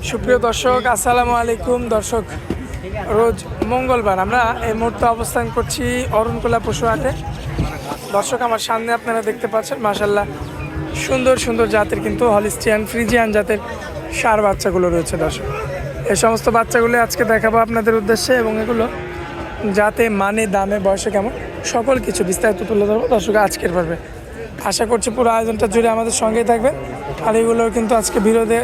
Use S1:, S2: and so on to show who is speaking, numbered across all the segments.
S1: সুপ্রিয় দর্শক, আসসালামু আলাইকুম। দর্শক, রোজ মঙ্গলবার আমরা এই মুহূর্তে অবস্থান করছি অরুণকুলা পশু হাটে। দর্শক, আমার সামনে আপনারা দেখতে পাচ্ছেন মাশাআল্লাহ সুন্দর সুন্দর জাতের কিন্তু হলিস্টিয়ান ফ্রিজিয়ান জাতের ষাঁড় বাচ্চাগুলো রয়েছে। দর্শক, এই সমস্ত বাচ্চাগুলো আজকে দেখাবো আপনাদের উদ্দেশ্যে, এবং এগুলো যাতে মানে দামে বয়সে কেমন সকল কিছু বিস্তারিত তুলে ধরবো দর্শক আজকের পর্বে। আশা করছি পুরো আয়োজনটা জুড়ে আমাদের সঙ্গেই থাকবেন। আর এগুলোর কিন্তু আজকে বিরোধে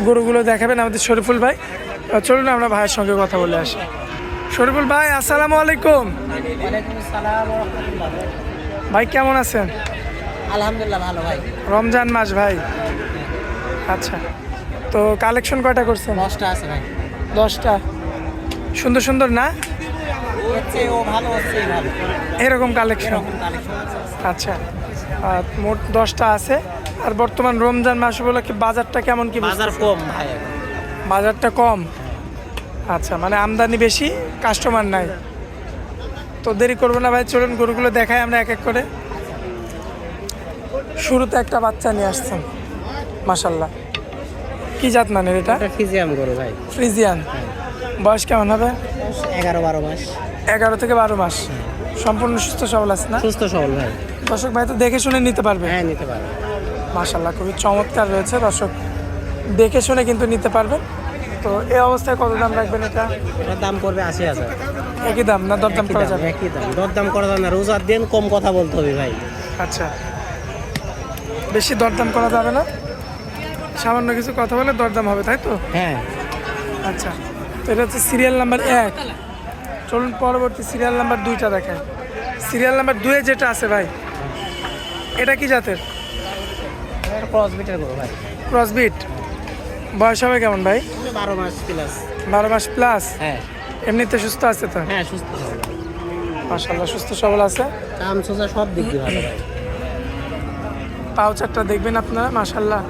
S1: গরুগুলো দেখাবেন আমাদের শরীফুল ভাই। চলুন আমরা ভাইয়ের সঙ্গে কথা বলে আসি। শরীফুল ভাই, আসসালামু আলাইকুম। ভাই কেমন আছেন?
S2: আলহামদুলিল্লাহ ভালো ভাই।
S1: রমজান মাস ভাই, আচ্ছা, তো কালেকশন কয়টা করছেন?
S2: 10টা আছে ভাই।
S1: 10টা? সুন্দর সুন্দর না?
S2: হচ্ছে ও ভালো হচ্ছে ভালো
S1: এরকম কালেকশন?
S2: কালেকশন আছে।
S1: আচ্ছা, মোট 10টা আছে। আর বর্তমান রমজান মাস উপলক্ষে বাজারটা কেমন কি?
S2: বাজার কম ভাই এখন।
S1: বাজারটা কম, আচ্ছা, মানে আমদানি বেশি, কাস্টমার নাই। তো দেরি করবো না ভাই, চলুন গরুগুলো দেখাই আমরা এক এক করে। শুরুতে একটা বাচ্চা নিয়ে আসছেন, মাশাল্লাহ। কি জাত মানের এটা?
S2: ফিজিয়াম গরু ভাই।
S1: ফ্রিজিয়ান। বয়স কেমন হবে?
S2: 11-12 মাস।
S1: 11 থেকে 12 মাস। সম্পূর্ণ সুস্থ সবল আছে না?
S2: সুস্থ সবল ভাই।
S1: দর্শক ভাই তো দেখে শুনে নিতে পারবে?
S2: হ্যাঁ নিতে পারবে।
S1: মাশাল্লাহ খুবই চমৎকার রয়েছে। দর্শক দেখে শুনে কিন্তু নিতে পারবেন। তো এই অবস্থায় কত দাম রাখবেন এটা?
S2: এটার দাম পড়বে 80,000।
S1: একই দাম না দরদাম করা যাবে?
S2: একই দাম, দরদাম করা যাবে না। রোজার দিন কম কথা বলতে হবে ভাই।
S1: আচ্ছা, বেশি দরদাম করা যাবে না, সামান্য কিছু কথা বলে দরদাম হবে, তাই তো?
S2: হ্যাঁ।
S1: আচ্ছা, তো এটা হচ্ছে সিরিয়াল নাম্বার 1। চলুন পরবর্তী সিরিয়াল নাম্বার 2টা দেখায়। সিরিয়াল নাম্বার 2-এ যেটা আছে ভাই, এটা কি জাতের?
S2: ক্রস বিটের গরু ভাই।
S1: ক্রসবিট। বয়স হবে কেমন ভাই?
S2: 12 মাস প্লাস।
S1: 12 মাস প্লাস?
S2: হ্যাঁ।
S1: এমনিতে সুস্থ আছে তো?
S2: হ্যাঁ সুস্থ সবল।
S1: মাশাআল্লাহ সুস্থ সবল আছে।
S2: কাম সোজা সব দিক দিয়ে ভালো ভাই।
S1: পাউচারটা দেখবেন আপনারা, মাশাআল্লাহ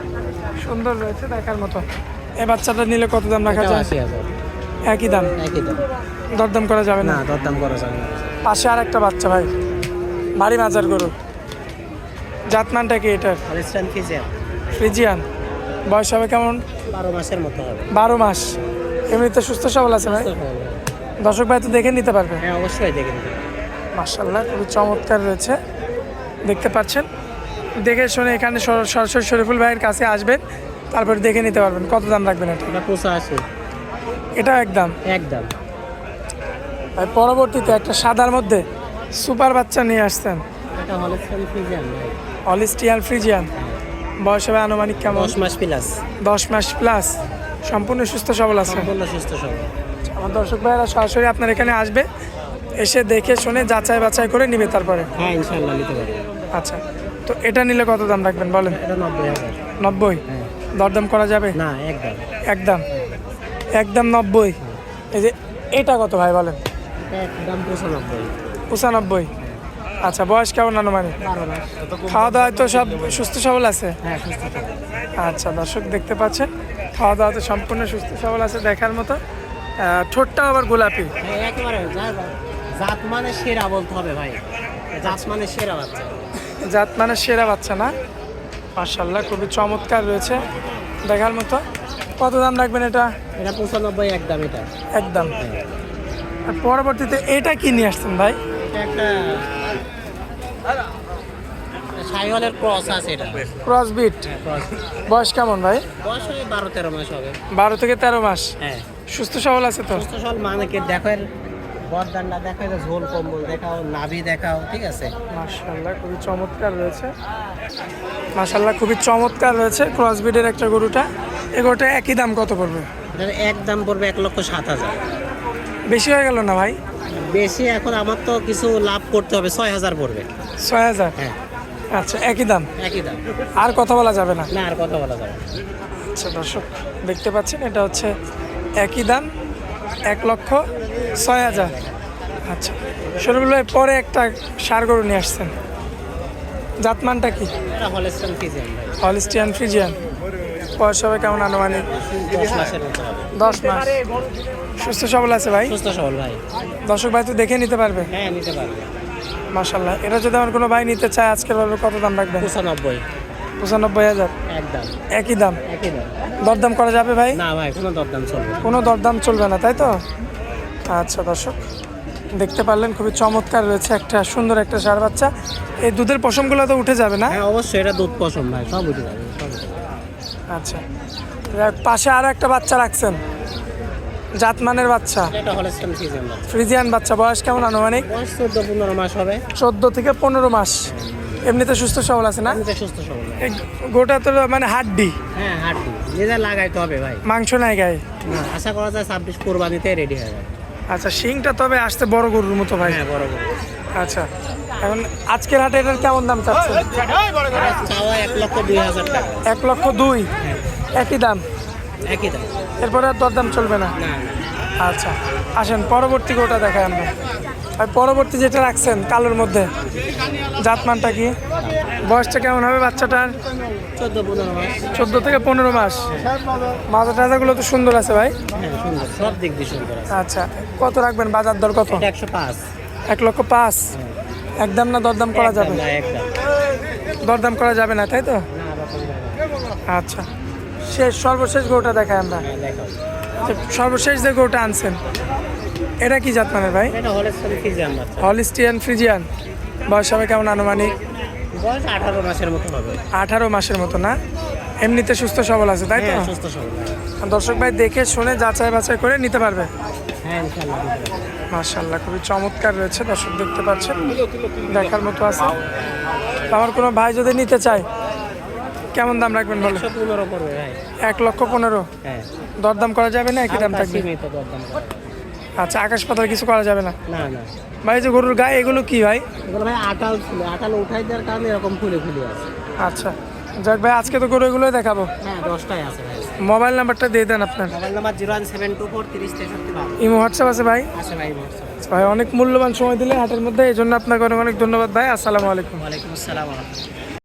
S1: সুন্দর রয়েছে, দেখার মতো। এই বাচ্চাটা নিলে কত দাম রাখা যায়?
S2: 80,000।
S1: একই দাম?
S2: একই দাম।
S1: দরদাম করা যাবে না?
S2: না দরদাম করা যাবে না।
S1: পাশে আর একটা বাচ্চা ভাই, ভারী মাজার গরু। জাতমানটা কি এটার?
S2: হলিস্টিয়ান ফিজিয়াম।
S1: ফ্রিজিয়ান। বয়স হবে কেমন?
S2: 12 মাসের মতো হবে।
S1: 12 মাস। এমনিতে সুস্থ সবল আছে ভাই?
S2: সুস্থ সবল ভাই।
S1: দর্শক ভাই তো দেখে নিতে পারবে?
S2: হ্যাঁ অবশ্যই দেখেন।
S1: মাশাআল্লাহ খুবই চমৎকার রয়েছে, দেখতে পাচ্ছেন। দেখে শুনে এখানে সরাসরি শরীফুল ভাইয়ের কাছে আসবেন, তারপর দেখে নিতে পারবেন। কত দাম রাখবেন এটা?
S2: এটা 85।
S1: এটা একদম?
S2: একদম।
S1: আর পরবর্তীতে একটা সাদার মধ্যে সুপার বাচ্চা নিয়ে আসছেন,
S2: এটা হলিস্টিয়ান ফিজিয়াম ভাই।
S1: Holstein Friesian. বয়স হবে আনুমানিক কেমন?
S2: 10 মাস প্লাস।
S1: 10 মাস প্লাস। সম্পূর্ণ সুস্থ সবল আছে?
S2: সম্পূর্ণ সুস্থ সবল।
S1: আমার দর্শক ভাইয়েরা সরাসরি আপনার এখানে আসবে, এসে দেখে শুনে যাচাই বাছাই করে নিবে তারপরে।
S2: হ্যাঁ ইনশাআল্লাহ নিতে পারবে।
S1: আচ্ছা, তো এটা নিলে কত দাম রাখবেন বলেন?
S2: এটা 90,000।
S1: 90?
S2: হ্যাঁ।
S1: দরদাম করা যাবে?
S2: না একদম।
S1: একদম? একদম 90? এই যে এটা কত ভাই বলেন?
S2: এটা একদম 95।
S1: 95? আচ্ছা, বয়স কেমন আনুমানিক?
S2: 12 মাস।
S1: খাওয়া দাওয়া তো সব সুস্থ সবল আছে?
S2: হ্যাঁ সুস্থ সবল।
S1: আচ্ছা, দর্শক দেখতে পাচ্ছেন খাওয়া দাওয়া তো সম্পূর্ণ সুস্থ সবল আছে, দেখার মতো। ঠোঁটটা আবার গোলাপি।
S2: হ্যাঁ একেবারে জাত মানে সেরা বলতে হবে ভাই। জাত মানে সেরা বাচ্চা।
S1: জাত মানে সেরা বাচ্চা না? মাশাআল্লাহ খুবই চমৎকার রয়েছে, দেখার মতো। কত দাম রাখবেন এটা?
S2: এটা 95 একদম। এটা
S1: একদম? আর পরবর্তীতে এটা কি নিয়ে আসছেন ভাই?
S2: এটা একটা সাইওয়ালের ক্রস আছে। এটা
S1: ক্রসবিট।
S2: ক্রস।
S1: বয়স কেমন ভাই?
S2: বয়স ওই 12-13 মাস হবে।
S1: 12 থেকে 13 মাস।
S2: হ্যাঁ
S1: সুস্থ সবল আছে তো?
S2: সুস্থ সবল মানে কি দেখেন, বদদান্ডা দেখাও, ঝোল কম্বল দেখাও, নাভি দেখাও, ঠিক আছে।
S1: মাশাআল্লাহ খুবই চমৎকার রয়েছে, মাশাআল্লাহ খুবই চমৎকার রয়েছে ক্রসবিটের একটা গরুটা। এই গরুটা একই দাম কত পড়বে?
S2: এটার একদম পড়বে 1,07,000।
S1: বেশি হয়ে গেল না ভাই?
S2: বেশি এখন আমার তো কিছু লাভ করতে হবে, 6,000 পড়বে।
S1: 6,000?
S2: হ্যাঁ
S1: আচ্ছা, একই দাম?
S2: একই দাম।
S1: আর কথা বলা যাবে না?
S2: না আর কথা বলা যাবে না।
S1: আচ্ছা, দর্শক দেখতে পাচ্ছেন এটা হচ্ছে একই দাম, 1,06,000। আচ্ছা, শরীফুল ভাই পরে একটা ষাঁড় গরু নিয়ে আসছেন, জাতমানটা কি?
S2: এটা হলিস্টিয়ান ফিজিয়াম ভাই।
S1: Holstein Friesian. বয়স হবে কেমন আনুমানিক?
S2: 10 মাসের মতো হবে।
S1: 10 মাস। সুস্থ সবল আছে ভাই?
S2: সুস্থ সবল ভাই।
S1: দর্শক ভাই তো দেখে নিতে পারবে?
S2: হ্যাঁ নিতে পারবে।
S1: মাশাআল্লাহ। এটা যদি আমার কোনো ভাই নিতে চায় আজকের ভাবে কত দাম রাখবেন?
S2: 95।
S1: 95,000
S2: একদম
S1: একই দাম।
S2: একই দাম।
S1: দরদাম করা যাবে ভাই?
S2: না ভাই, কোনো দরদাম চলবে না।
S1: কোনো দরদাম চলবে না, তাই তো? আচ্ছা দর্শক, দেখতে পারলেন খুবই চমৎকার রয়েছে একটা সুন্দর একটা ষাঁড় বাচ্চা। এই দুধের পশমগুলো তো উঠে যাবে না?
S2: হ্যাঁ অবশ্যই, এটা দুধ পছন্দ ভাই, সব উঠে যাবে, সব উঠে যাবে।
S1: আচ্ছা, পাশে আরো একটা বাচ্চা রাখছেন, জাতমানের বাচ্চা,
S2: এটা হলস্টাইন ফ্রিজিয়ান বাচ্চা।
S1: ফ্রিজিয়ান বাচ্চা। বয়স কেমন আনুমানিক?
S2: বয়স 14-15 মাস হবে।
S1: 14 থেকে 15 মাস। এমনিতে সুস্থ সবল আছে না?
S2: এমনিতে সুস্থ সবল।
S1: এই গোটা তো মানে হাড্ডি,
S2: হ্যাঁ হাড্ডি, নিজে লাগাইতে হবে ভাই।
S1: মাংস নাই গায়ে।
S2: না, আশা করা যায় 26 কোরবানিতে রেডি হয়ে যাবে।
S1: আচ্ছা, শিংটা তবে আসতে বড় গরুর মতো ভাই।
S2: হ্যাঁ বড় বড়।
S1: আচ্ছা, এখন আজকের হাটে এটার কেমন দাম চাচ্ছেন?
S2: চাওয়া 1,02,000 টাকা।
S1: 1,02,000
S2: হ্যাঁ
S1: একই দাম।
S2: একই দাম।
S1: এরপরে আর দরদাম চলবে না?
S2: না না,
S1: আচ্ছা, আসেন পরবর্তী গোটা দেখাই আমরা। আর পরবর্তী যেটা রাখছেন কালোর মধ্যে, জাতমানটা কি? বয়সটা কেমন হবে বাচ্চাটার?
S2: 14-15 মাস।
S1: 14 থেকে 15 মাস। মাজা টাজাগুলো তো সুন্দর আছে ভাই।
S2: হ্যাঁ সুন্দর, সব দিক দিয়ে সুন্দর আছে।
S1: আচ্ছা, কত রাখবেন? বাজার দর কত?
S2: এটা 105।
S1: 1,05,000 একদম না দরদাম করা যাবে?
S2: একদম না, একদম
S1: দরদাম করা যাবে না, তাই তো?
S2: না, আবার কম যাবে।
S1: আচ্ছা, সর্বশেষ গরুটা দেখাই আমরা।
S2: হ্যাঁ দেখাও।
S1: যে সর্বশেষ যে গরুটা আনছেন, এটা কি জাত মানের ভাই?
S2: এটা হলস্টাইন ফ্রিজিয়ান বাচ্চা।
S1: Holstein Friesian. বয়স হবে কেমন আনুমানিক?
S2: বয়স 18 মাসের মতো হবে।
S1: 18 মাসের মতো না? এমনিতে সুস্থ সবল আছে, তাই তো?
S2: হ্যাঁ সুস্থ সবল ভাই।
S1: দর্শক ভাই দেখে শুনে যাচাই বাছাই করে নিতে পারবে।
S2: হ্যাঁ ইনশাআল্লাহ দিতে পারবো।
S1: মাশাআল্লাহ, খুবই চমৎকার রয়েছে দর্শক, দেখতে পাচ্ছেন, দেখার মতো আছে। আমার কোনো ভাই যদি নিতে চায়, কেমন দাম রাখবেন বলো?
S2: 115 করবে ভাই।
S1: 1,15,000
S2: হ্যাঁ
S1: দরদাম করা যাবে না? একই দাম
S2: হালকা
S1: থাকবে?
S2: সীমিত দরদাম করে।
S1: আচ্ছা, আকাশ পাতাল কিছু করা যাবে না?
S2: না না,
S1: ভাই যে গরুর গায়ে এগুলো কি ভাই?
S2: এগুলো ভাই আটাল ছিল, আটাল উঠাই দেওয়ার কারণে এরকম ফুলে ফুলে আছে।
S1: আচ্ছা, যাক ভাই, আজকে তো গরু এগুলোই দেখাবো।
S2: হ্যাঁ 10টাই আছে ভাই।
S1: মোবাইল নাম্বারটা দিয়ে দেন আপনার।
S2: মোবাইল নাম্বার 01724 30 63
S1: ইমো হোয়াটসঅ্যাপ আছে ভাই?
S2: আছে ভাই হোয়াটসঅ্যাপ।
S1: ভাই অনেক মূল্যবান সময় দিলে হাটের মধ্যে, এই জন্য আপনাকে অনেক অনেক ধন্যবাদ ভাই। আসসালামু আলাইকুম।
S2: ওয়ালাইকুম আসসালাম ওয়া রাহমাতুল্লাহ।